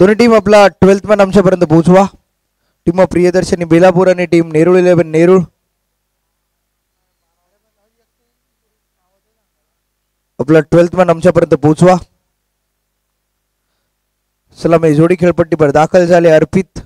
दोन्ही टीम आपला 12th man आमच्यापर्यंत पोहोचवा. टीम ऑफ प्रियदर्शनी बेलापूर आणि टीम नेरूळ 11 नेरूळ आपला 12th मॅन आमच्यापर्यंत पोहोचवा. चला मी जोडी खेळपट्टीवर दाखल झाले. अर्पित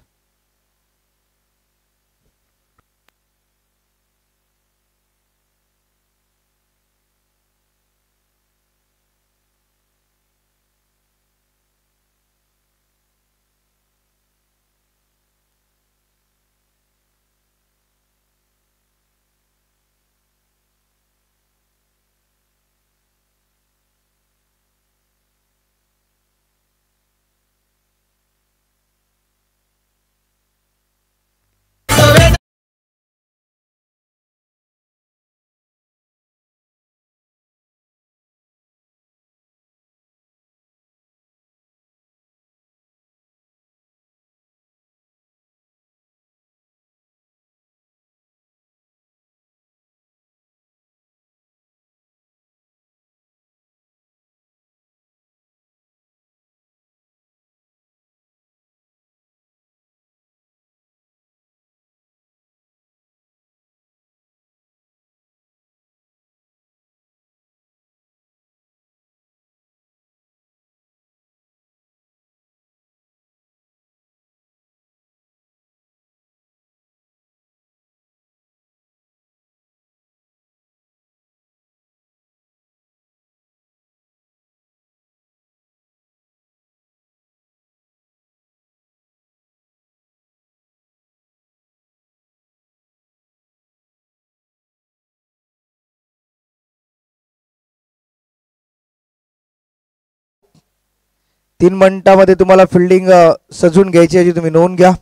तीन मिनिटांमध्ये तुम्हाला फिल्डिंग सजून घ्यायची आहे, तुम्ही नोंद घ्या.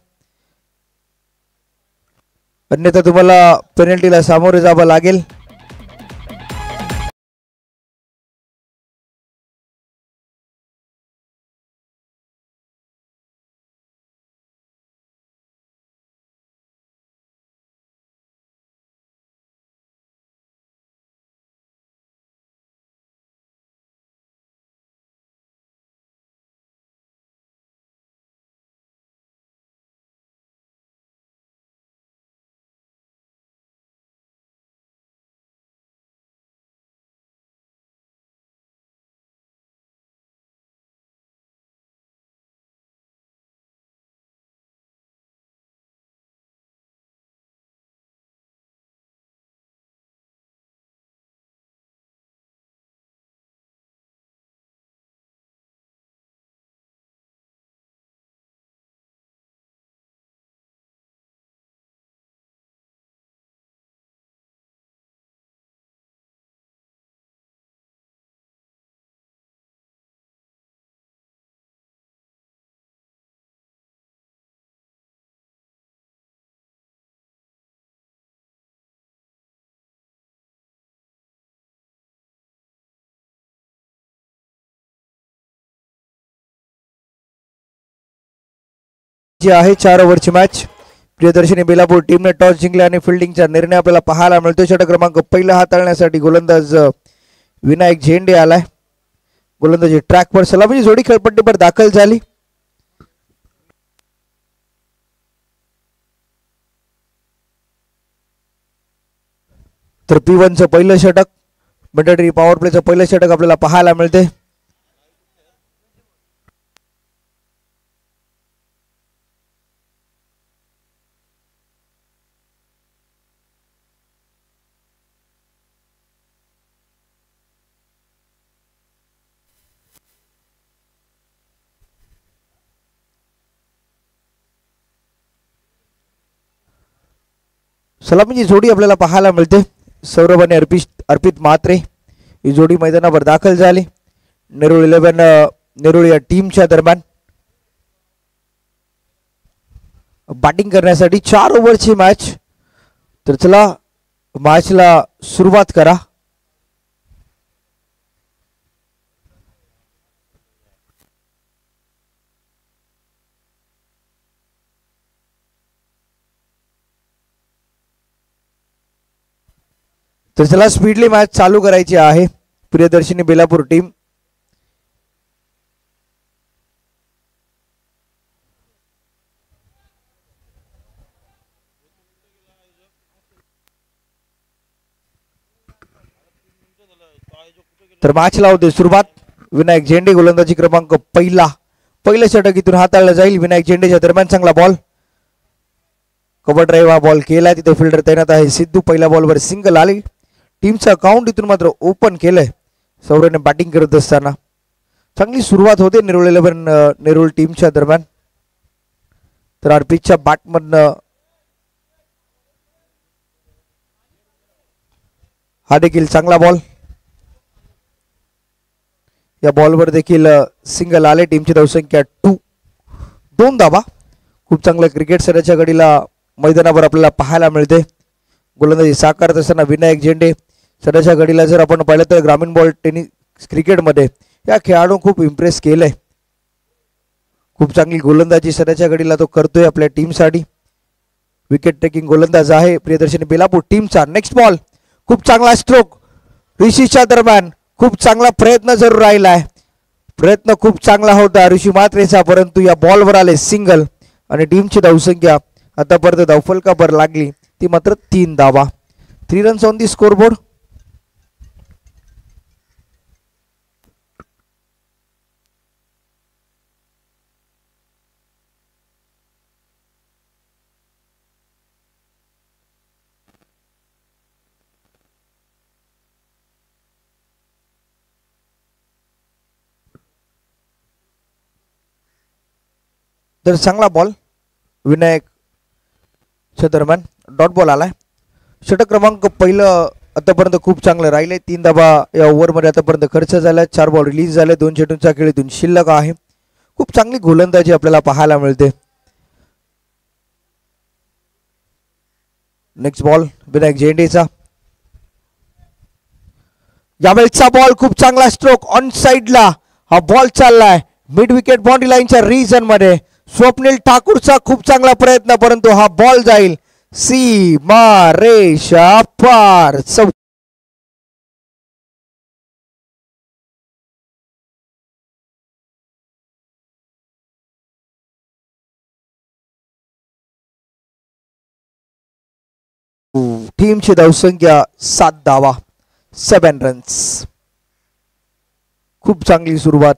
अन्यथा तुम्हाला पेनल्टीला सामोरे जावं लागेल. जी आहे 4 ओव्हरची मॅच. प्रियदर्शनी बेलापूर टीमने टॉस जिंकले आणि फिल्डिंगचा निर्णय आपल्याला पाहायला मिळतो. षटक क्रमांक पहिला हाताळण्यासाठी गोलंदाज विनायक झेंडे आलाय. गोलंदाजी ट्रॅकवर सलामीची जोडी खेळपट्टीवर दाखल झाली. तर P1चं पहिलं षटक, मंडळी पॉवर प्लेचं पहिलं षटक आपल्याला पाहायला मिळते. सलामीची जोडी आपल्याला पाहायला मिळते. सौरभ आणि अर्पित म्हात्रे ही जोडी मैदानावर दाखल झाली. नेरूळ 11 नेरूळ या टीमच्या दरम्यान बॅटिंग करण्यासाठी 4 ओव्हरची मॅच. तर चला मॅचला सुरुवात करा. तर चला स्पीडली मॅच चालू करायची आहे प्रियदर्शनी बेलापूर टीम. तर मॅच लावते सुरुवात. विनायक झेंडे गोलंदाजी क्रमांक पहिलं षटक इथून हाताळलं जाईल. विनायक झेंडेच्या दरम्यान चांगला बॉल, कव्हर ड्राईव्ह हा बॉल केलाय. तिथे फिल्डर तैनात आहे सिद्धू. पहिल्या बॉलवर सिंगल आली. टीमचं अकाउंट इथून मात्र ओपन केलंय सौरवने बॅटिंग करत असताना. चांगली सुरुवात होते नेरुळ टीमच्या दरम्यान. तर आरपीच्या बॅटमधनं हा देखील चांगला बॉल. या बॉलवर देखील सिंगल आले. टीमची धावसंख्या 2 धावा. खूप चांगलं क्रिकेट सराच्या घडीला मैदानावर आपल्याला पाहायला मिळते. गोलंदाजी साकारत असताना विनायक झेंडे सध्याच्या घडीला जर आपण पाहिलं तर ग्रामीण बॉल टेनिस क्रिकेटमध्ये या खेळाडू खूप इम्प्रेस केलंय. खूप चांगली गोलंदाजी सध्याच्या घडीला तो करतोय आपल्या टीमसाठी. विकेट टेकिंग गोलंदाज आहे प्रियदर्शनी बेलापूर टीमचा. नेक्स्ट बॉल, खूप चांगला स्ट्रोक ऋषीच्या दरम्यान. खूप चांगला प्रयत्न जरूर राहिलाय. प्रयत्न खूप चांगला होता ऋषी मात्रेचा, परंतु या बॉलवर आले सिंगल आणि टीमची धावसंख्या आतापर्यंत धावफलकावर लागली ती मात्र 3 धावा. 3 रन्स ऑन दी स्कोरबोर्ड. तर चांगला बॉल विनायक च्या दरम्यान डॉट बॉल आलाय. षटक क्रमांक पहिलं आतापर्यंत खूप चांगलं राहिले. 3 धावा या ओव्हरमध्ये आतापर्यंत खर्च झाला. 4 बॉल रिलीज झाले. 2 चेंडूंचा खेळ इथून शिल्लक आहे. खूप चांगली गोलंदाजी आपल्याला पाहायला मिळते. नेक्स्ट बॉल विनायक झेंडेचा. यावेळेचा बॉल खूप चांगला स्ट्रोक ऑन साइडला हा बॉल चाललाय मिड विकेट बाउंड्री लाईनच्या रीजन मध्ये. स्वप्नील ठाकूरचा खूप चांगला प्रयत्न, परंतु हा बॉल जाईल सीमा रेषा पार. टीमची धावसंख्या 7 धावा, 7 रन्स. खूप चांगली सुरुवात.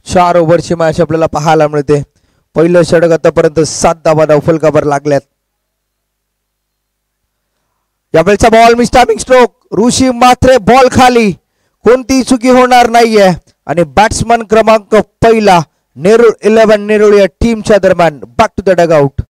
4 ओव्हरची मॅच आपल्याला पाहायला मिळते. पहिलं षटक आतापर्यंत 7 धावा धावफलकावर लागल्यात. यावेळेचा बॉल मिस टायमिंग स्ट्रोक ऋषी मात्रे बॉल खाली. कोणतीही चुकी होणार नाहीये आणि बॅट्समन क्रमांक पहिला नेरुळ 11 नेरुळ या टीमच्या दरम्यान बॅक टू द डगआउट.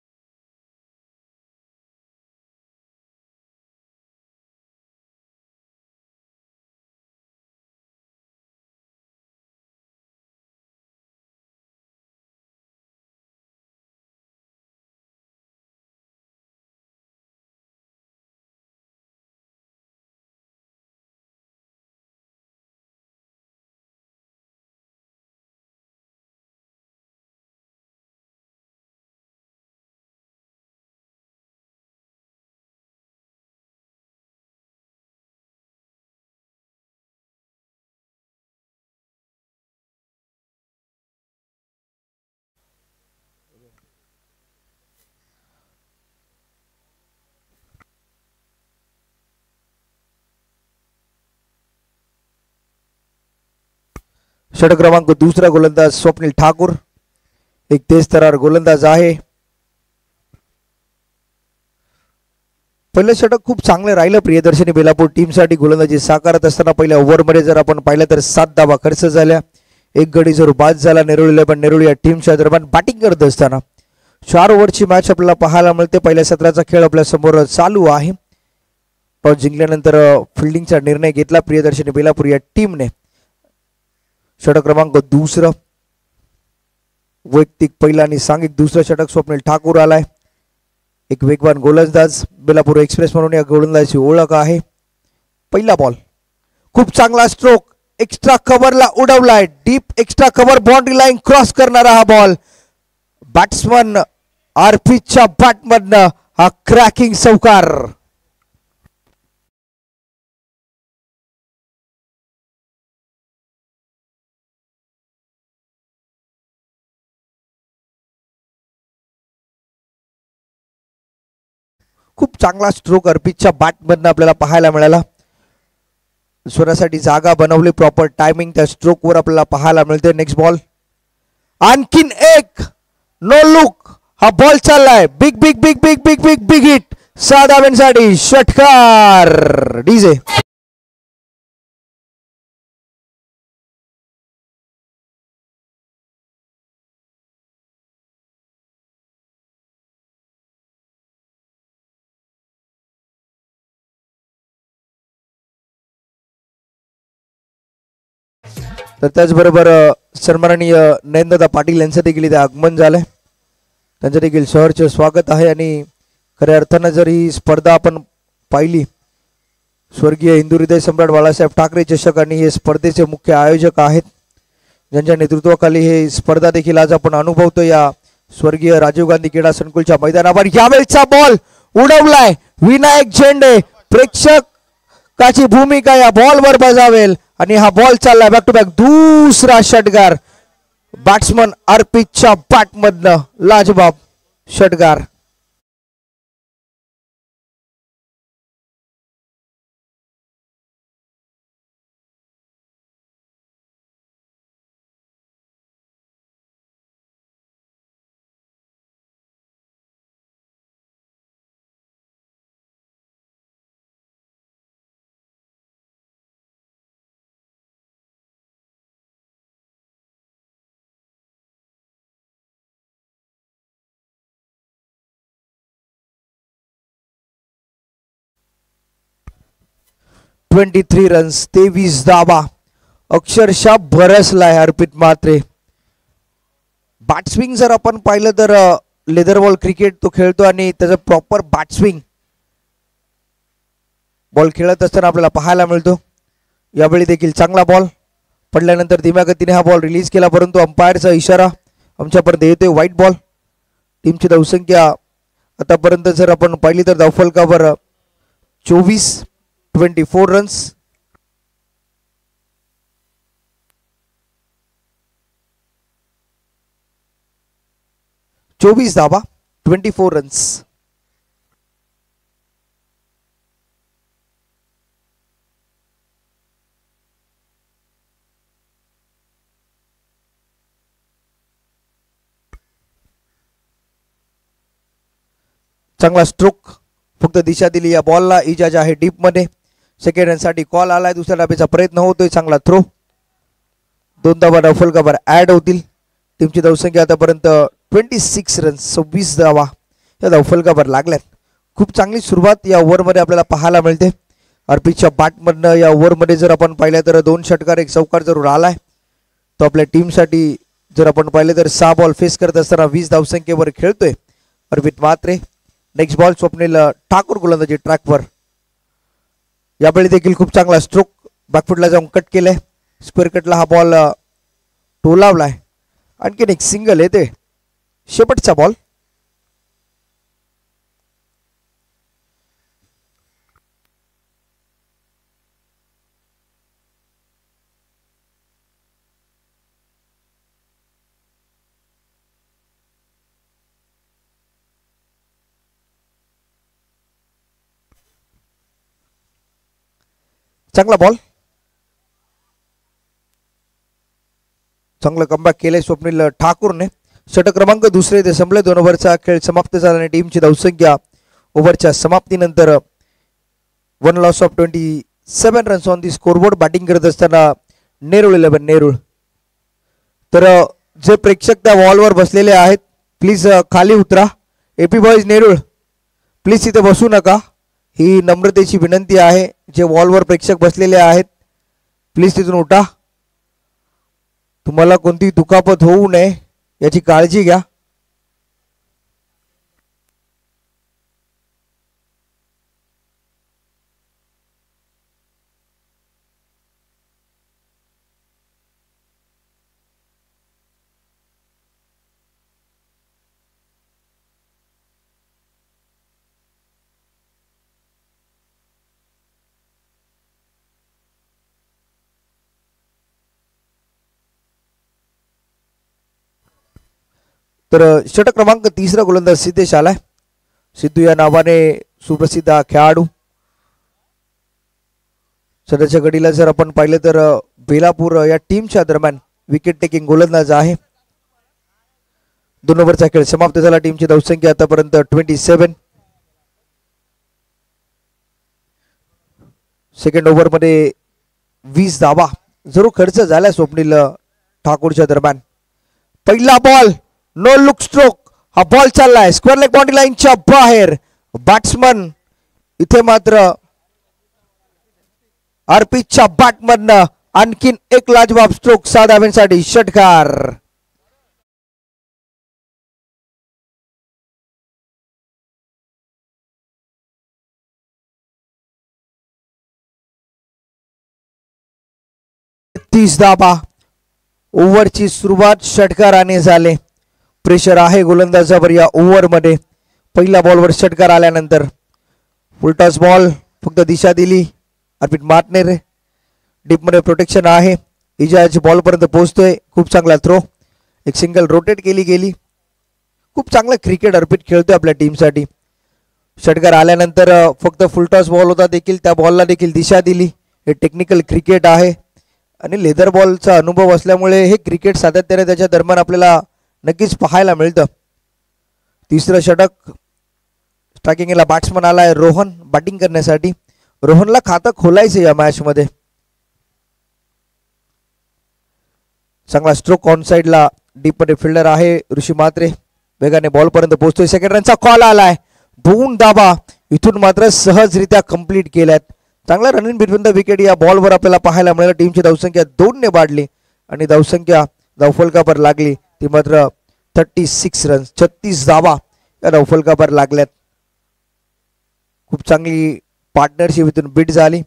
षटक क्रमांक 2 गोलंदाज स्वप्नील ठाकूर एक तेज तरार गोलंदाज आहे. पहिलं षटक खूप चांगलं राहिलं प्रियदर्शनी बेलापूर टीमसाठी. गोलंदाजी साकारत असताना पहिल्या ओव्हरमध्ये जर आपण पाहिलं तर 7 धावा खर्च झाल्या. 1 गडी जरूर बाद झाला. नेरुळ 11 नेरुळ या टीमच्या दरम्यान बॅटिंग करत असताना 4 ओव्हरची मॅच आपल्याला पाहायला मिळते. पहिल्या सत्राचा खेळ आपल्या समोर चालू आहे. टॉस जिंकल्यानंतर फिल्डिंगचा निर्णय घेतला प्रियदर्शनी बेलापूर या टीमने. षटक क्रमांक 2 वैयक्तिक पहिला आणि सांघिक 2रं षटक स्वप्नील ठाकूर आलाय. एक वेगवान गोलंदाज बेलापूर एक्सप्रेस म्हणून या गोलंदाजाची ओळख आहे. पहिला बॉल खूप चांगला स्ट्रोक एक्स्ट्रा कव्हरला उडवलाय. Deep extra cover boundary line cross करणारा हा बॉल बॅट्समन आरपीच्या बॅटमधनं हा क्रॅकिंग चौकार. खूप चांगला स्ट्रोक अर्पितच्या बॅटमधनं आपल्याला पाहायला मिळाला. स्वरासाठी जागा बनवली, प्रॉपर टायमिंग त्या स्ट्रोकवर आपल्याला पाहायला मिळते. नेक्स्ट बॉल, आणखीन एक नो लुक, हा बॉल चाललाय, big big big big big big big hit 6 धावांसाठी षटकार. डीजे तर त्याचबरोबर सन्माननीय नयनदादा पाटील यांचं देखील इथे आगमन झालंय. त्यांचं देखील सहर्ष स्वागत आहे. आणि खऱ्या अर्थानं जर ही स्पर्धा आपण पाहिली, स्वर्गीय हिंदू हृदय सम्राट बाळासाहेब ठाकरे चषक आणि हे स्पर्धेचे मुख्य आयोजक आहेत, ज्यांच्या नेतृत्वाखाली हे स्पर्धा देखील आज आपण अनुभवतो या स्वर्गीय राजीव गांधी क्रीडा संकुलच्या मैदानावर. यावेळेचा बॉल उडवलाय विनायक झेंडे, प्रेक्षकाची भूमिका या बॉलवर बजावेल आणि हा बॉल चाललाय बॅक टू बॅक दुसरा षटकार. बॅट्समन अर्पितच्या बॅटमधनं लाजबाब षटकार. (23 रन्स, 23 धावा, अक्षरशः बरसलाय अर्पित म्हात्रे. बॅटस्विंग जर आपण पाहिलं तर लेदर बॉल क्रिकेट तो खेळतो आणि त्याचं प्रॉपर बॅटस्विंग बॉल खेळत असताना आपल्याला पाहायला मिळतो. यावेळी देखील चांगला बॉल पडल्यानंतर धीम्या गतीने हा बॉल रिलीज केला, परंतु अंपायरचा इशारा आमच्यापर्यंत येतोय व्हाईट बॉल. टीमची धावसंख्या आतापर्यंत जर आपण पाहिली तर धावफलकावर 24 रन्स. धावा, 24 रन्स. चांगला स्ट्रोक, फक्त दिशा दिली या बॉलला. इजाज आहे डीप मध्ये, सेकंड रनसाठी कॉल आलाय, दुसऱ्या डाबेचा प्रयत्न होतोय. चांगला थ्रो, 2 धावा धावफलकावर ऍड होतील. टीमची धावसंख्या आतापर्यंत 26 रन्स, 26 धावा या धावफलकावर लागल्यात. खूप चांगली सुरुवात या ओव्हरमध्ये आपल्याला पाहायला मिळते अर्पितच्या बॅटमधनं. या ओव्हरमध्ये जर आपण पाहिलं तर 2 षटकार 1 चौकार जरूर आलाय. तो आपल्या टीमसाठी जर आपण पाहिलं तर 6 बॉल फेस करत असताना 20 धावसंख्येवर खेळतोय अर्पित म्हात्रे. नेक्स्ट बॉल स्वप्नील ठाकूर गोलंदाजी ट्रॅकवर. यावेळी देखील खूप चांगला स्ट्रोक, बॅकफुटला जाऊन कट केलाय, स्क्वेअर कटला हा बॉल टोलावलाय. आणखीन एक सिंगल येते, शेपटचा बॉल. चांगला बॉल, चांगलं कमबॅक केलंय स्वप्नील ठाकूरने. षटक क्रमांक दुसरे ते संपले. 2 ओव्हरचा खेळ समाप्त झाला आणि टीमची धावसंख्या ओव्हरच्या समाप्तीनंतर 1 loss of 27 runs on the scoreboard. Batting करत असताना नेरूळ 11 नेरूळ. तर जे प्रेक्षक त्या वॉलवर बसलेले आहेत प्लीज खाली उतरा. एपी बॉयज नेरूळ प्लीज तिथे बसू नका, ही नम्रतेची विनंती आहे. जे वॉलवर प्रेक्षक बसलेले आहेत प्लीज तिथून उठा. तुम्हाला कोणती दुखापत होऊ नये याची काळजी घ्या. तर षटक क्रमांक 3 गोलंदाज सिद्धेश आलाय. सिद्धू या नावाने सुप्रसिद्ध हा खेळाडू. सध्याच्या घडीला जर आपण पाहिलं तर बेलापूर या टीमच्या दरम्यान विकेट टेकिंग गोलंदाज आहे. 2 ओव्हरचा खेळ समाप्त झाला. टीमची धावसंख्या आतापर्यंत 27. सेकंड ओव्हर मध्ये 20 धावा जरूर खर्च झाला स्वप्नील ठाकूरच्या दरम्यान. पहिला बॉल नो लुक स्ट्रोक. हा बॉल चाललाय स्क्वेअर लेग बाउंड्री लाईनच्या बाहेर. बॅट्समन इथे मात्र अर्पितच्या बॅटमधनं आणखीन एक लाजवाब स्ट्रोक 6 धावांसाठी षटकार. तीस धावा. ओव्हरची सुरुवात षटकाराने झाले. प्रेशर आहे गोलंदाजावर या ओव्हर मध्ये. पहिल्या बॉलवर षटकार आल्यानंतर फुलटॉस बॉल फक्त दिशा दिली. अर्पित मार्टनेर डीप मध्ये प्रोटेक्शन आहे. इजाज बॉल पर्यंत पोहोचतोय. खूप चांगला थ्रो. एक सिंगल रोटेट केली गेली. खूप चांगलं क्रिकेट अर्पित खेळतोय आपल्या टीमसाठी. षटकार आल्यानंतर फक्त फुलटॉस बॉल होता देखील त्या बॉलला देखील दिशा दिली. हे टेक्निकल क्रिकेट आहे आणि लेदर बॉलचा अनुभव असल्यामुळे हे क्रिकेट सातत्याने त्याच्या दरम्यान आपल्याला नक्कीच पाहायला मिळतं. तिसरं षटक. स्ट्रायकिंगला बॅट्समन आलाय रोहन बॅटिंग करण्यासाठी. रोहनला खातं खोलायचं या मॅच मध्ये. चांगला स्ट्रोक ऑन साइडला डीप मध्ये फिल्डर आहे ऋषी म्हात्रे. वेगाने बॉल पर्यंत पोहोचतोय. सेकंड रनचा कॉल आलाय. 2 धावा इथून मात्र सहजरित्या कंप्लीट केल्यात. चांगला रनिंग बिटवीन द विकेट या बॉलवर आपल्याला पाहायला मिळालं. टीमची धावसंख्या 2 ने वाढली आणि धावसंख्या धावफलकावर लागली ती मात्र 36 रन्स. 36 धावा या धावफलकावर लागल्यात. खूप चांगली पार्टनरशिप इथून बीट झाली.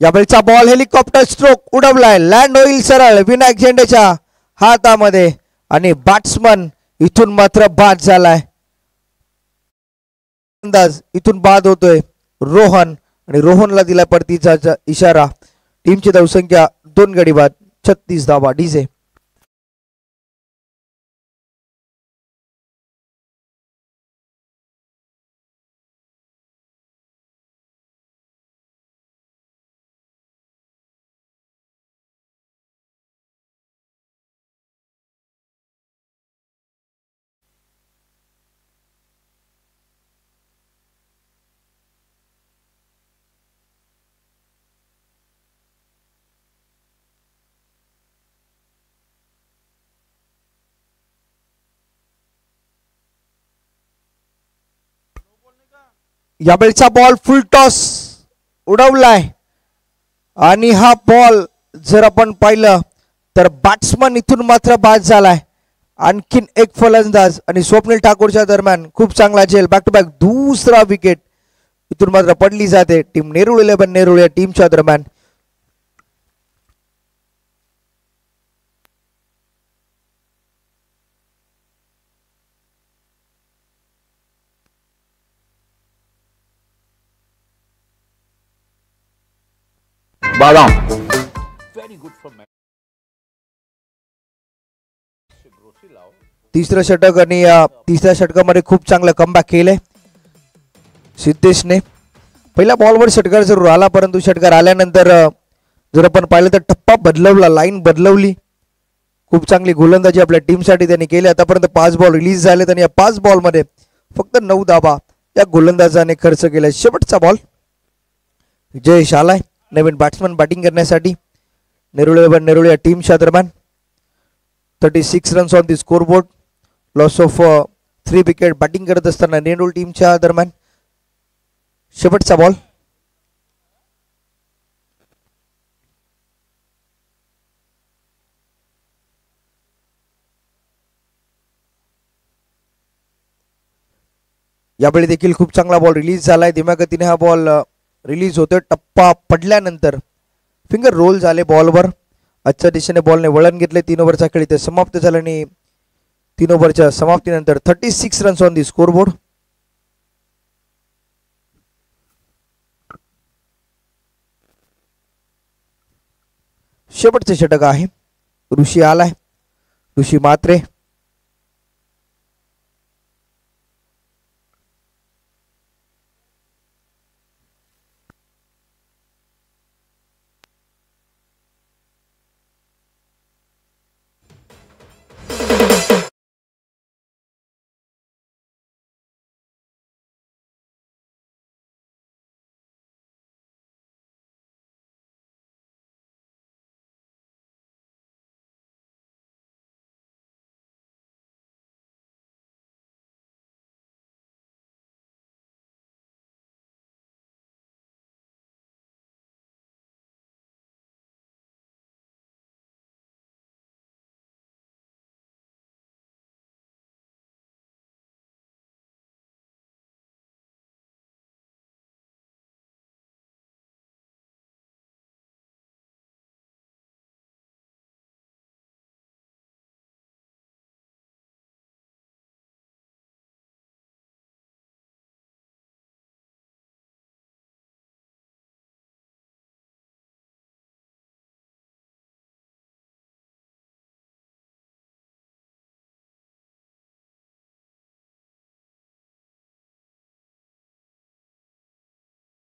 यावेळचा बॉल हेलिकॉप्टर स्ट्रोक उडवलाय. लँड होईल सरळ विनायक झेंडेच्या हातामध्ये आणि बॅट्समन इथून मात्र बाद झालाय. अंदाज इथून बाद होतोय रोहन आणि रोहनला दिला परतीचा इशारा. टीमची धावसंख्या 2 गडी बाद 36 धावा. डीजे यावेळचा बॉल फुल टॉस उडवलाय आणि हा बॉल जर आपण पाहिलं तर बॅट्समन इथून मात्र बाद झालाय. आणखीन एक फलंदाज आणि स्वप्नील ठाकूरच्या दरम्यान खूप चांगला झेल. बॅक टू बॅक दुसरा विकेट इथून मात्र पडली जाते. टीम नेरुळ 11 नेरुळ या टीमच्या दरम्यान. Badam. Very good for me. तिसरं षटक आणि तिसऱ्या षटकामध्ये खूप चांगलं कमबॅक केलंय सिद्धेशने. पहिल्या बॉलवर षटकार जरूर आला परंतु षटकार आल्यानंतर जर आपण पाहिलं तर टप्पा बदलवला. लाईन बदलवली. खूप चांगली गोलंदाजी आपल्या टीमसाठी त्यांनी केली. आतापर्यंत 5 बॉल रिलीज झालेत आणि या 5 बॉलमध्ये फक्त 9 धावा या गोलंदाजाने खर्च केलाय. शेवटचा बॉल. जयेश आलाय नवीन बॅट्समन बॅटिंग करण्यासाठी नेरुळ 11 नेरुळ या टीमच्या दरम्यान. 36 runs on the scoreboard. Loss of 3 wicket batting करत असताना नेरुळ टीमच्या दरम्यान. शेवटचा बॉल. यावेळी देखील खूप चांगला बॉल रिलीज झालाय. धीम्या गतीने हा बॉल रिलीज होतोय. टप्पा पडल्यानंतर फिंगर रोल झाले बॉलवर. आजच्या दिशेने बॉलने वळण घेतले. 3 ओव्हरचा खेळ इथे समाप्त झाला आणि 3 ओव्हरच्या समाप्तीनंतर 36 रन्स ऑन दी स्कोरबोर्ड. शेवटचे षटक आहे. ऋषी आलाय, ऋषी मात्रे,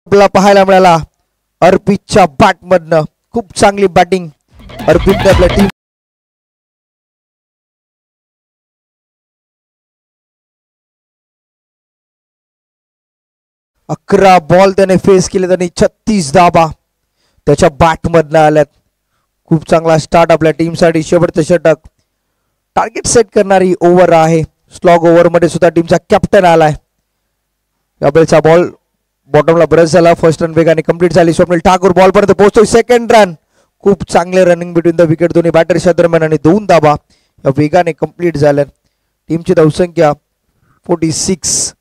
आपल्याला पाहायला मिळाला अर्पितच्या बॅट मधनं खूप चांगली बॅटिंग. अर्पितने आपल्या टीम 11 बॉल त्याने फेस केले, त्यांनी 36 धावा त्याच्या बॅट मधनं आल्यात. खूप चांगला स्टार्ट आपल्या टीमसाठी. शेवटचं षटक टार्गेट सेट करणारी ओव्हर आहे. स्लॉग ओव्हर मध्ये सुद्धा टीमचा कॅप्टन आलाय. यावेळेचा बॉल बॉटमला ब्रश झाला. फर्स्ट रन वेगाने कंप्लीट झाली. स्वप्नील ठाकूर बॉल पर्यंत पोहोचतोय. Second run. खूप चांगले रनिंग बिटवीन द विकेट दोन्ही बॅटर्सच्या दरम्यान आणि 2 धावा या वेगाने कंप्लीट झाल्या. टीमची धावसंख्या 46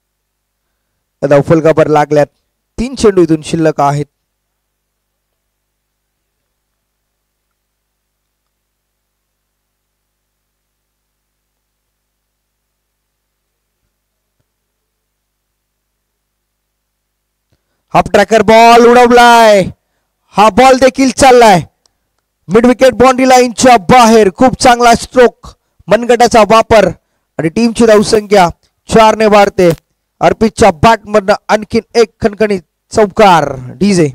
धावफलकावर लागल्यात. 3 चेंडू इथून शिल्लक आहेत. हाफ ट्रॅकर बॉल उडवलाय. हा बॉल देखील चाललाय मिड विकेट बाउंड्री लाईनच्या बाहेर. खूप चांगला स्ट्रोक, मनगटाचा वापर आणि टीमची धावसंख्या 4 ने वाढते. अर्पितच्या बॅट मधनं आणखीन एक खणखणीत चौकार. DJ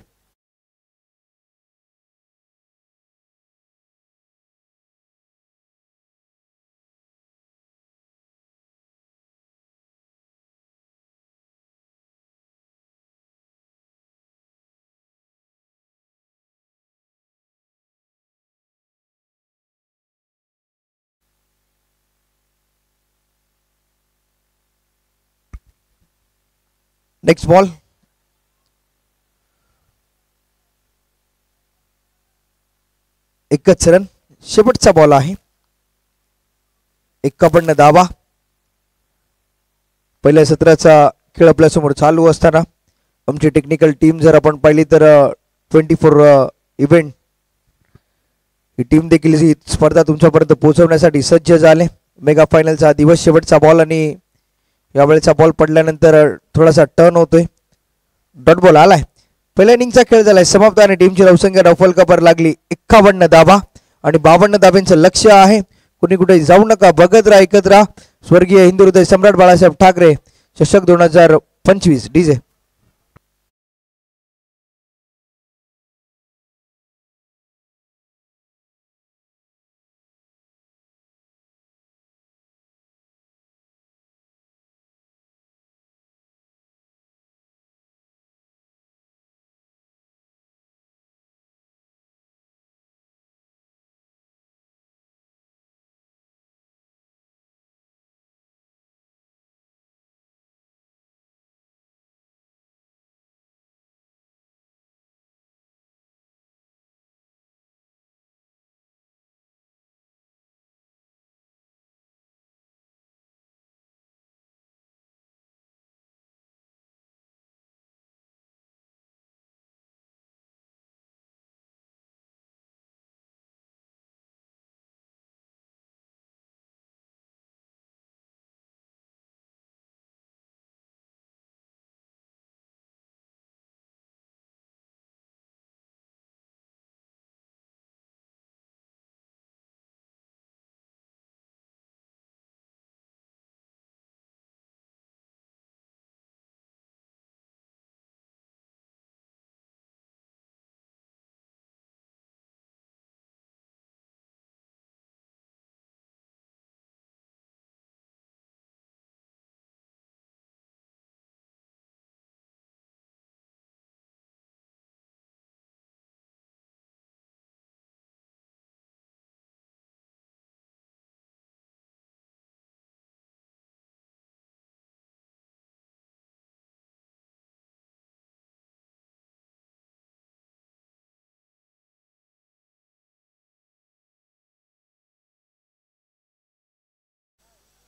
next ball. एकच रन. शेवटचा बॉल आहे. 51 धावा. पहिल्या सत्राचा खेळ आपल्यासमोर चालू असताना आमची टेक्निकल टीम जर आपण पाहिली तर 24 इव्हेंट ही टीम देखील ही स्पर्धा तुमच्यापर्यंत पोहोचवण्यासाठी सज्ज झाले. मेगा फायनलचा दिवस शेवटचा बॉल आणि यावेळेचा बॉल पडल्यानंतर थोडासा टर्न होतोय. डॉट बॉल आलाय. पहिल्या इनिंगचा खेळ झालाय समाप्त आणि टीमची धावसंख्या धावफलकावर लागली 51 धावा आणि 52 धाब्यांचं लक्ष्य आहे. कुणी कुठे जाऊ नका, बघत राहा, ऐकत राहा. स्वर्गीय हिंदू हृदय सम्राट बाळासाहेब ठाकरे चषक 2025. डीजे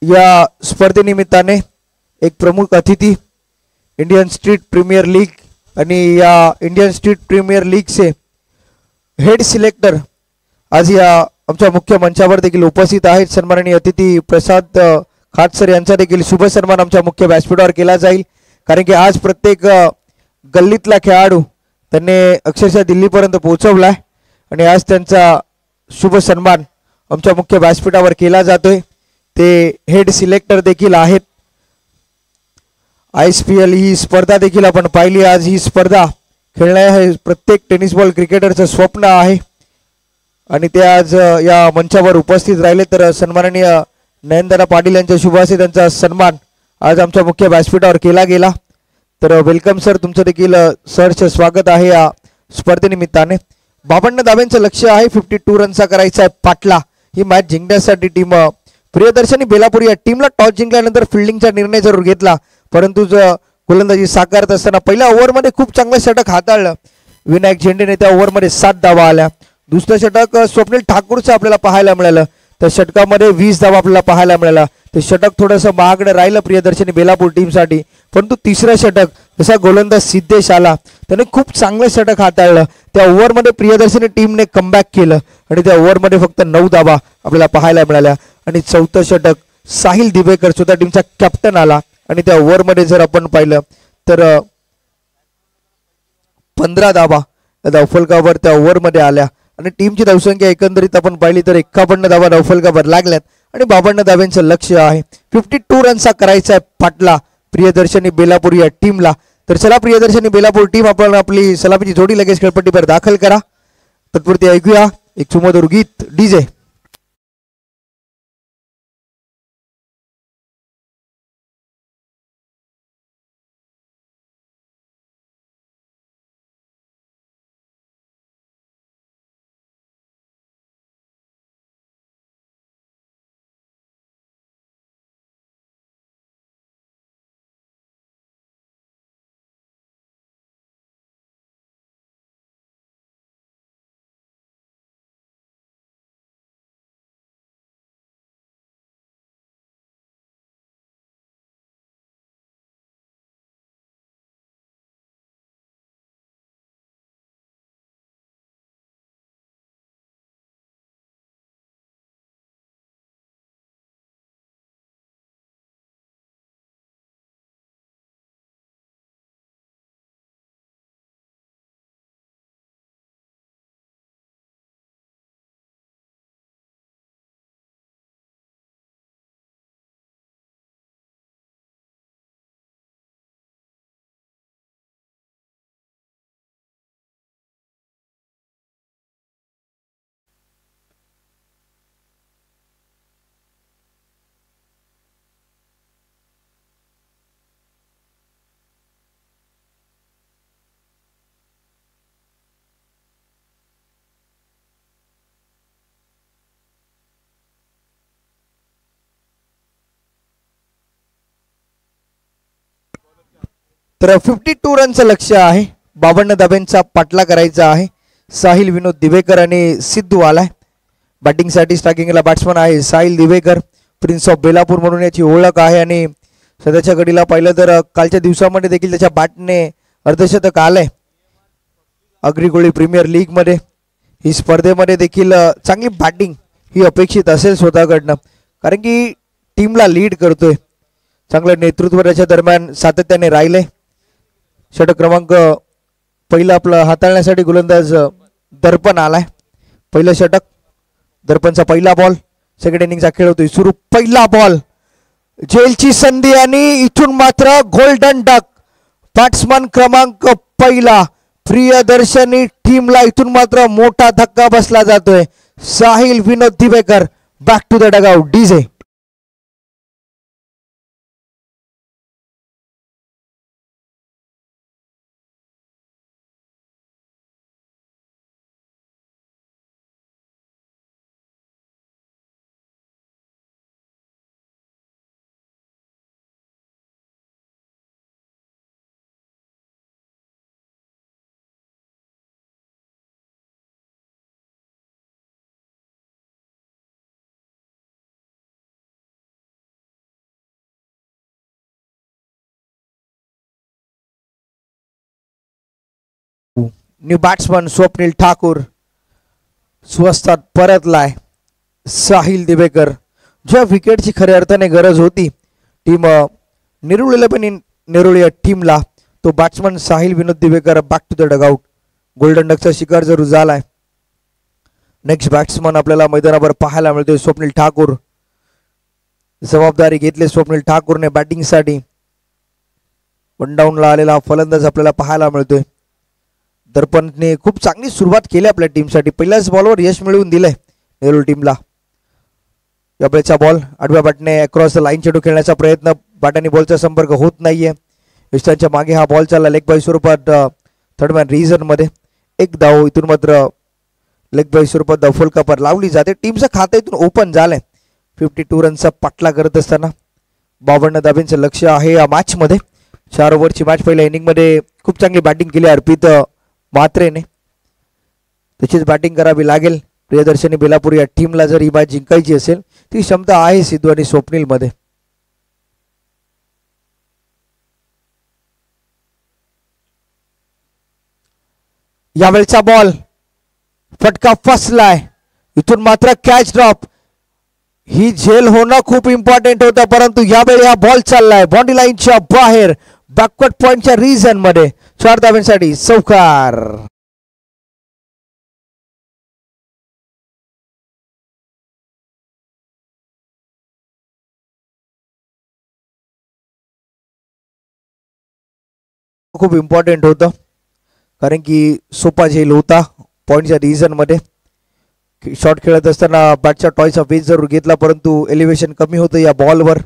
या स्पर्धेनिमित्ताने एक प्रमुख अतिथी इंडियन स्ट्रीट प्रीमियर लीग आणि या इंडियन स्ट्रीट प्रीमियर लीगचे हेड सिलेक्टर आज या आमच्या मुख्य मंचावर देखील उपस्थित आहेत. सन्माननीय अतिथी प्रसाद खाटसर यांचा देखील शुभ सन्मान आमच्या मुख्य व्यासपीठावर केला जाईल. कारण की आज प्रत्येक गल्लीतला खेळाडू त्यांनी अक्षरशः दिल्लीपर्यंत पोहोचवलाय आणि आज त्यांचा शुभ सन्मान आमच्या मुख्य व्यासपीठावर केला जातोय. ते हेड सिलेक्टर देखील आहेत. ISPL ही स्पर्धा देखील आपण पाहिली. आज ही स्पर्धा खेळणे हे प्रत्येक टेनिस बॉल क्रिकेटरचं स्वप्न आहे आणि ते आज या मंचावर उपस्थित राहिले. तर सन्माननीय नयनतारा पाटील यांच्या शुभ हस्ते त्यांचा सन्मान आज आमच्या मुख्य व्यासपीठावर केला गेला. तर वेलकम सर, तुमचं देखील सहर्ष स्वागत आहे या स्पर्धेनिमित्ताने. 52 धाब्यांचं लक्ष्य आहे. 52 रनचा करायचा आहे पाटला. ही मॅच जिंकण्यासाठी टीम प्रियदर्शनी बेलापूर या टीमला टॉस जिंकल्यानंतर फिल्डिंगचा निर्णय जरूर घेतला, परंतु गोलंदाजी साकारत असताना पहिल्या ओव्हरमध्ये खूप चांगलं षटक हाताळलं विनायक झेंडेने. त्या ओव्हरमध्ये 7 धावा आल्या. दुसरं षटक स्वप्नील ठाकूरचं आपल्याला पाहायला मिळालं. त्या षटकामध्ये 20 धावा आपल्याला पाहायला मिळाला. ते षटक थोडंसं महागडं राहिलं प्रियदर्शनी बेलापूर टीमसाठी, परंतु तिसरं षटक जसा गोलंदाज सिद्धेश आला त्याने खूप चांगलं षटक हाताळलं. त्या ओव्हरमध्ये प्रियदर्शनी टीमने कमबॅक केलं आणि त्या ओव्हरमध्ये फक्त 9 धावा आपल्याला पाहायला मिळाल्या. आणि चौथं षटक साहिल दिवेकर स्वतः टीमचा कॅप्टन आला आणि त्या ओव्हरमध्ये जर आपण पाहिलं तर 15 धावा धावफलकावर त्या ओव्हरमध्ये आल्या आणि टीमची धावसंख्या एकंदरीत आपण पाहिली तर 51 धावा धावफलकावर लागल्यात आणि 52 धाव्यांचं लक्ष्य आहे. 52 रनचा करायचा आहे पाटला प्रियदर्शनी बेलापूर या टीमला. तर चला प्रियदर्शनी बेलापूर टीम, आपण आपली सलामीची जोडी लगेच खेळपट्टीवर दाखल करा. तत्पुरती ऐकूया एक सुमधुर गीत डीजे. तर 52 रनचं लक्ष्य आहे. 52 धाब्यांचा पाटला करायचा आहे. साहिल विनोद दिवेकर आणि सिद्धू आलाय बॅटिंगसाठी. स्ट्रायकिंगला बॅट्समन आहे साहिल दिवेकर. प्रिन्स ऑफ बेलापूर म्हणून याची ओळख आहे आणि सध्याच्या घडीला पाहिलं तर कालच्या दिवसामध्ये देखील त्याच्या बॅटने अर्धशतक आलंय अग्रिकोळी प्रीमियर लीगमध्ये. ही स्पर्धेमध्ये देखील चांगली बॅटिंग ही अपेक्षित असेल स्वतःकडनं, कारण की टीमला लीड करतोय. चांगलं नेतृत्व त्याच्या दरम्यान सातत्याने राहिले. षटक क्रमांक पहिलं आपलं हाताळण्यासाठी गोलंदाज दर्पण आलाय. पहिलं षटक, दर्पणचा पहिला बॉल. सेकंड इनिंगचा खेळ होतोय सुरू. पहिला बॉल, जेलची संधी आणि इथून मात्र गोल्डन डक. बॅट्समन क्रमांक पहिला प्रियदर्शनी टीमला इथून मात्र मोठा धक्का बसला जातोय. Sahil Vinod Divekar back to the dugout DJ. New batsman Swapnil Thakur स्वस्तात परतलाय. साहिल दिवेकर ज्या विकेटची खऱ्या अर्थाने गरज होती टीम निरुळल्या टीमला, तो batsman Sahil Vinod Divekar back to the dugout. Golden डकचा शिकार जरूर झालाय. नेक्स्ट बॅट्समन आपल्याला मैदानावर पाहायला मिळतोय स्वप्नील ठाकूर. जबाबदारी घेतली स्वप्नील ठाकूरने बॅटिंगसाठी. वन डाऊनला आलेला हा फलंदाज आपल्याला पाहायला मिळतोय. दर्पणने खूप चांगली सुरुवात केली आपल्या टीमसाठी. पहिल्याच बॉलवर यश मिळवून दिलंय नेरूळ टीमला. या वेळेचा बॉल आडव्या बॅटने अक्रॉस द लाईन चेंडू खेळण्याचा प्रयत्न, बॅटाने बॉलचा संपर्क होत नाहीये. यष्टांच्या मागे हा बॉल चालला लेग बाय स्वरूपात थर्ड मॅन रिझन मध्ये. एक धाव इथून मात्र लेग बाय स्वरूपात फुल कपर लावली जाते. टीमचं खातं इथून ओपन झालंय. 52 रनचा पाठला करत असताना 52 धाब्यांचं लक्ष आहे या मॅच मध्ये. 4 ओव्हरची मॅच. पहिल्या इनिंग मध्ये खूप चांगली बॅटिंग केली अर्पित म्हात्रेने. तशीच बॅटिंग करावी लागेल प्रियदर्शनी बेलापूर या टीमला. जर ही मॅच जिंकायची असेल ती क्षमता आहे सिद्धू आणि स्वप्नील मध्ये. यावेळचा बॉल फटका फसलाय. इथून मात्र कॅच ड्रॉप. ही झेल होणं खूप इम्पॉर्टंट होतं, परंतु यावेळी हा बॉल चाललाय बाउंड्री लाईनच्या बाहेर बॅकवर्ड पॉइंटच्या रिजन मध्ये. 4 धाब्यांसाठी चौकार. खूप इम्पॉर्टंट होतं कारण की सोपा झेल होता पॉइंटच्या रिजन मध्ये. शॉट खेळत असताना बॅटच्या टॉयचा वेज जरूर घेतला, परंतु एलिव्हेशन कमी होतं या बॉलवर.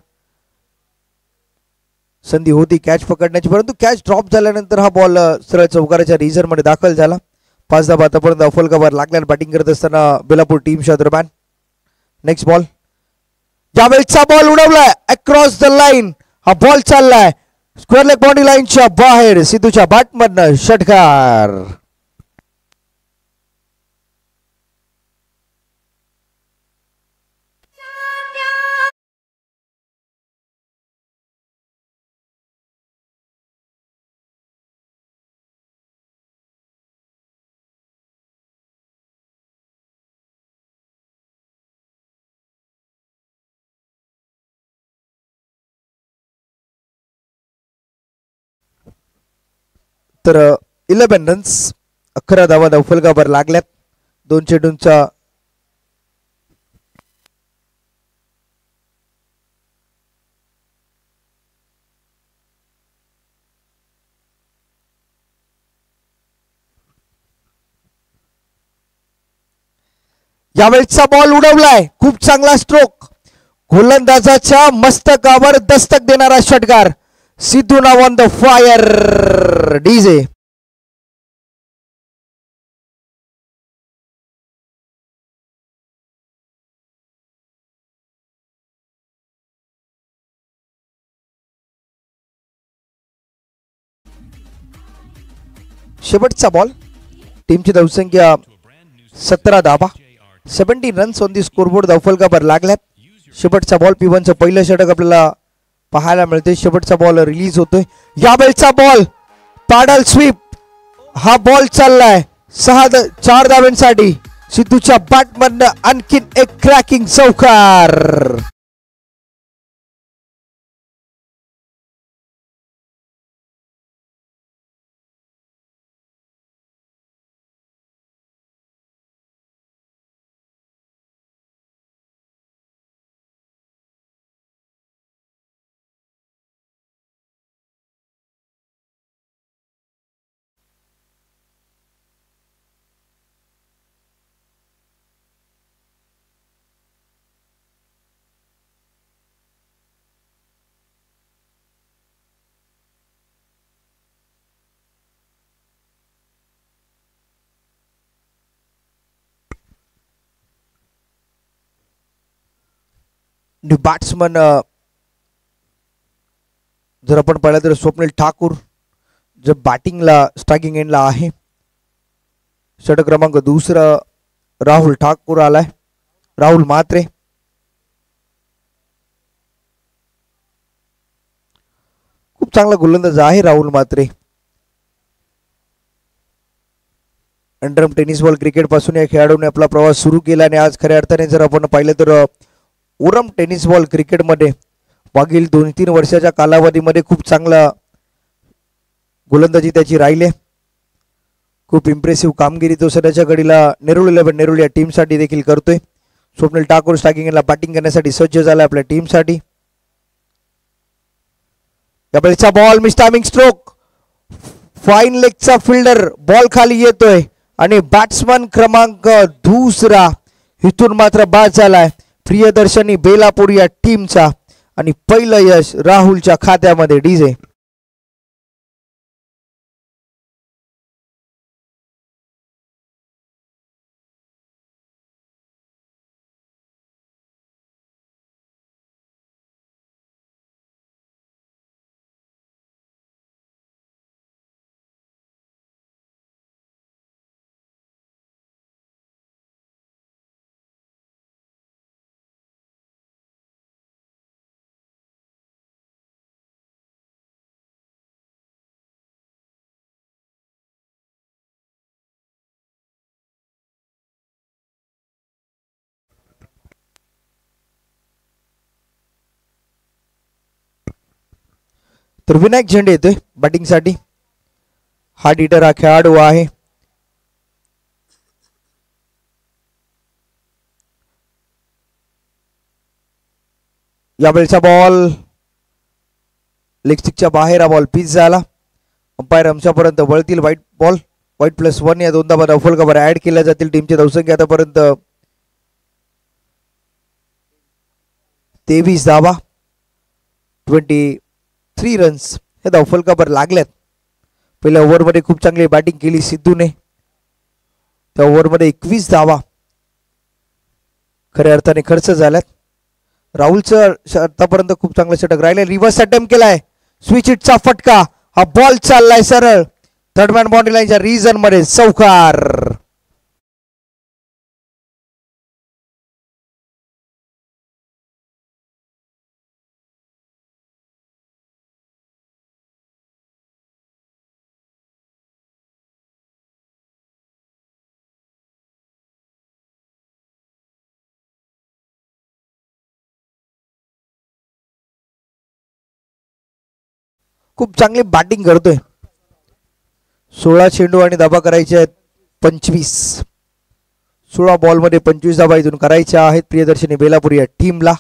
संधी होती कॅच पकडण्याची, परंतु कॅच ड्रॉप झाल्यानंतर हा बॉल सरळ चौकाराच्या रिझन मध्ये दाखल झाला. 5 धाबा आतापर्यंत अफल कव्हर लागल्याने बॅटिंग करत असताना बेलापूर टीमच्या दरम्यान. Next ball. यावेळचा बॉल उडवलाय अक्रॉस द लाईन. हा बॉल चाललाय स्क्वेअर लेग बाउंड्री लाईनच्या बाहेर. सिद्धूच्या बॅटमधनं षटकार. तर 11 रन्स 11 धावा अफल कव्हर लागल्यात. 2 चेंडूंचा यावेळचा बॉल उडवलाय. खूप चांगला स्ट्रोक. गोलंदाजाच्या मस्तकावर दस्तक देणारा षटकार. सिद्धू नाव ऑन द फायर. डीजे शेवटचा बॉल. टीमची धावसंख्या 17 धावा. 17 रन्स ऑन दी स्कोरबोर्ड धावफल कव्हर लागल्यात. शेवटचा बॉल P1चं पहिलं षटक आपल्याला पाहायला मिळते. शेवटचा बॉल रिलीज होतोय. यावेळचा बॉल पॅडल स्वीप. हा बॉल चाललाय 4 धाव्यांसाठी. सिद्धूच्या बॅटमधनं आणखीन एक क्रॅकिंग चौकार. बॅट्समन जर आपण पाहिलं तर स्वप्नील ठाकूर जर बॅटिंगला स्ट्रायकिंग एंडला आहे. षटक क्रमांक 2 राहुल ठाकूर आलाय. राहुल म्हात्रे. खूप चांगला गोलंदाज आहे Rahul Mhatre. Underarm tennis ball cricket पासून या खेळाडूने आपला प्रवास सुरू केला आणि आज खऱ्या अर्थाने जर आपण पाहिलं तर ओरम टेनिस बॉल क्रिकेटमध्ये मागील 2-3 वर्षाच्या कालावधीमध्ये खूप चांगला गोलंदाजी त्याची राहिली. खूप इम्प्रेसिव्ह कामगिरी तो सध्याच्या घडीला नेरूळ 11 नेरूळ या टीमसाठी देखील करतोय. स्वप्नील ठाकूर स्ट्रायकिंगला बॅटिंग करण्यासाठी सज्ज झाला आपल्या टीमसाठी. यावेळेचा ball miss timing stroke, fine लेगचा फिल्डर बॉल खाली येतोय आणि बॅट्समन क्रमांक दुसरा इथून मात्र बाद झालाय प्रियदर्शनी बेलापूर या टीमचा आणि पहिलं यश राहुलच्या खात्यामध्ये. डीजे तर विनायक झेंडे येतोय बॅटिंगसाठी. हार्ड हिटर हा खेळाडू आहे. यावेळेचा बॉल लेग स्टिकच्या बाहेर हा बॉल पिच झाला. अंपायर आमच्यापर्यंत वळतील. व्हाईट बॉल, व्हाईट +1 या दोनदा बाद अफल कव्हर ऍड केल्या जातील. टीमची धावसंख्या आतापर्यंत 23 धावा, 23 रन्स हे धावफल कव्हर लागल्यात. पहिल्या ओव्हरमध्ये खूप चांगली बॅटिंग केली सिद्धूने. त्या ओव्हरमध्ये 21 धावा खऱ्या अर्थाने खर्च झाल्यात. राहुलचं आतापर्यंत खूप चांगलं षटक राहिले. रिव्हर्स अटेम्प्ट केलाय, स्विच हिटचा फटका, हा बॉल चाललाय सरळ थर्डमॅन बाउंड्री लाईनच्या रिजन मध्ये. चौकार. खूप चांगली बॅटिंग करतोय. 16 चेंडू आणि धाबा करायचे आहेत 25. 16 बॉल मध्ये 25 धाबा इथून करायच्या आहेत प्रियदर्शनी बेलापूर या टीमला.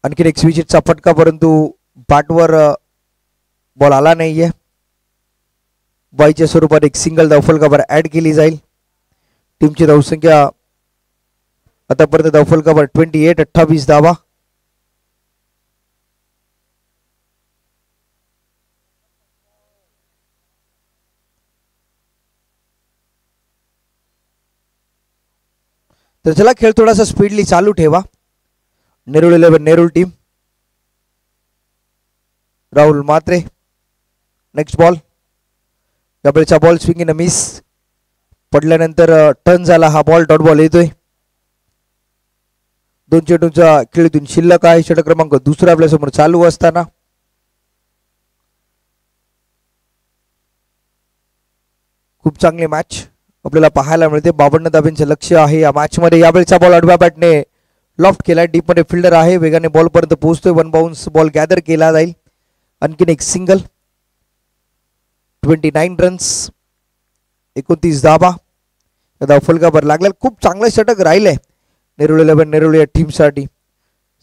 आणखीन एक स्विच हिटचा फटका, परंतु बॅटवर बॉल आला नाहीये. बाईच्या स्वरूपात एक सिंगल धावफल कव्हर ऍड केली जाईल. टीमची धावसंख्या आतापर्यंत धावफल कव्हर 28, 28 धावा. तर चला खेळ थोडासा स्पीडली चालू ठेवा. Nerul 11 Nerul team. Rahul Mhatre next ball. यावेळेचा बॉल स्विंग इन मिस पडल्यानंतर टर्न झाला हा बॉल. डॉट बॉल येतोय. 2 चेंडूंचा खेळीतून शिल्लक आहे. षटक क्रमांक दुसरा आपल्यासमोर चालू असताना खूप चांगली मॅच आपल्याला पाहायला मिळते. 52 धाब्यांचे लक्ष आहे या मॅच मध्ये. यावेळेचा बॉल आडव्या बॅटने लॉफ्ट केला. डीप मध्ये फिल्डर आहे, वेगाने बॉल पर्यंत पोहोचतोय. 1 बाउन्स बॉल गॅदर केला जाईल. आणखीन एक सिंगल. 29 रन्स, 29 धाबा धावफल कव्हर लागला. खूप चांगलं षटक राहिलंय नेरूळ 11 नेरूळ या टीमसाठी.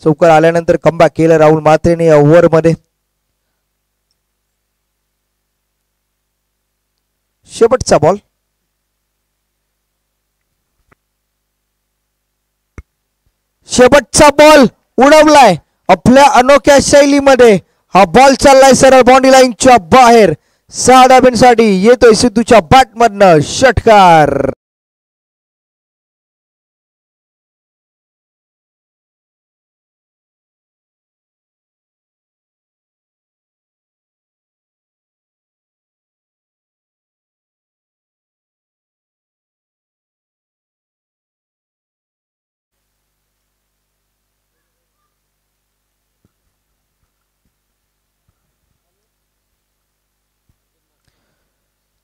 चौकार आल्यानंतर कमबॅक केलं राहुल मात्रेने या ओव्हर मध्ये. शेवटचा बॉल. शेवटचा बॉल उडवलाय आपल्या अनोख्या शैलीमध्ये. हा बॉल चाललाय सरळ बाउंड्री लाईनच्या बाहेर. 6 धाब्यांसाठी येतोय सिद्धूच्या बॅट मधनं षटकार.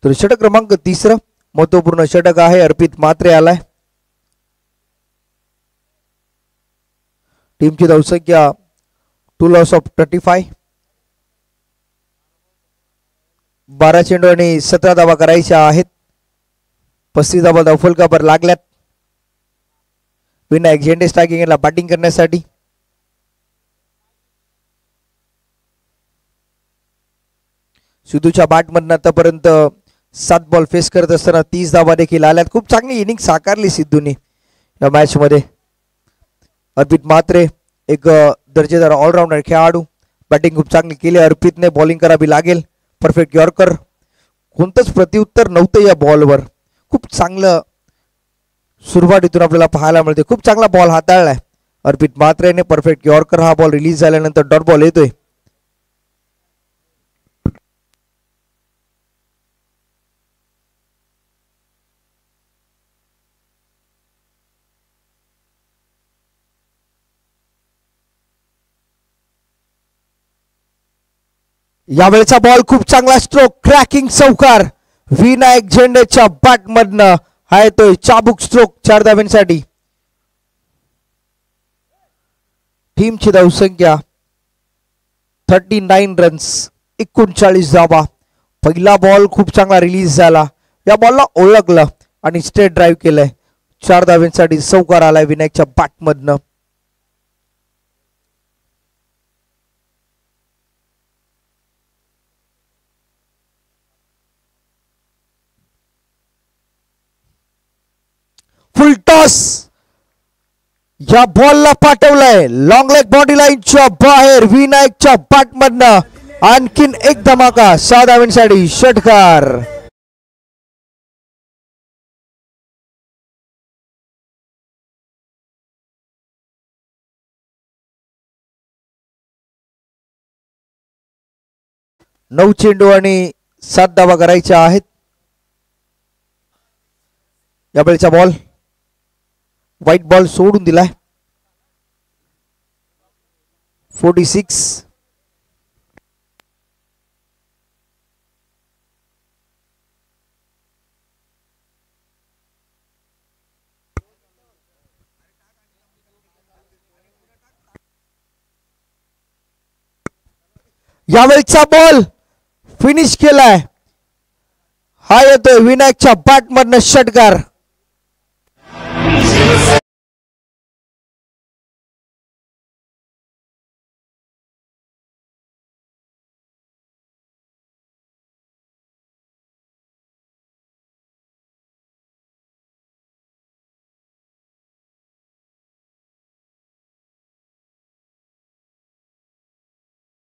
तर षटक क्रमांक 3 महत्वपूर्ण षटक आहे. अर्पित म्हात्रे आलाय. टीमची धावसंख्या 2 लॉस ऑफ 35. 12 चेंडू आणि 17 धावा करायच्या आहेत. 35 धावा धावफलकावर लागल्यात. विनायक झेंडे स्ट्रायकिंगला बॅटिंग करण्यासाठी. सिद्धूच्या बॅटमधून आतापर्यंत 7 बॉल फेस करत असताना 30 धावा देखील आल्यात. खूप चांगली इनिंग साकारली सिद्धूने या मॅच मध्ये. अर्पित म्हात्रे एक दर्जेदार ऑलराऊंडर खेळाडू. बॅटिंग खूप चांगली केली. अर्पितने बॉलिंग करावी लागेल. Perfect yorker. कोणतंच प्रत्युत्तर नव्हतं या बॉलवर. खूप चांगलं सुरुवातीतून आपल्याला पाहायला मिळते. खूप चांगला बॉल हाताळलाय अर्पित म्हात्रेने. Perfect yorker. हा बॉल रिलीज झाल्यानंतर डॉट बॉल येतोय. यावेळेचा बॉल खूप चांगला स्ट्रोक. क्रॅकिंग चौकार विनायक झेंडेच्या बॅटमधनं हा येतोय. चाबूक स्ट्रोक 4 धाव्यांसाठी. टीमची धावसंख्या 39 रन्स 39 धावा. पहिला बॉल खूप चांगला रिलीज झाला. या बॉलला ओळखलं आणि स्ट्रेट ड्राईव्ह केलंय. 4 धाव्यांसाठी चौकार आलाय विनायकच्या बॅटमधनं. Full toss. या बॉलला पाठवलंय लॉंग लेग बॉडी लाईनच्या बाहेर. विनायकच्या बॅटमधनं आणखीन एक धमाका. 6 धाव्यांसाठी षटकार. नऊ चेंडू आणि 7 धावा करायच्या आहेत. यावेळेचा बॉल व्हाईट बॉल सोडून दिलाय. 46. यावेळेचा बॉल फिनिश केलाय. हा येतोय विनायकच्या बॅटमधनं षटकार.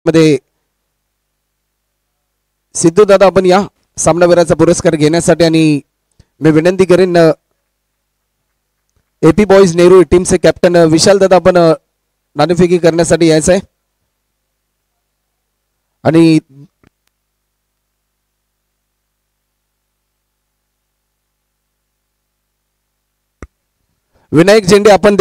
मध्ये सिद्धू दादा आपण या सामनावीराचा पुरस्कार घेण्यासाठी. आणि मी विनंती करेन एपी बॉयज नेहरू टीमचे कॅप्टन विशाल दादा आपण नाणेफेकी करण्यासाठी यायचं आहे. आणि विनायक झेंडे आपण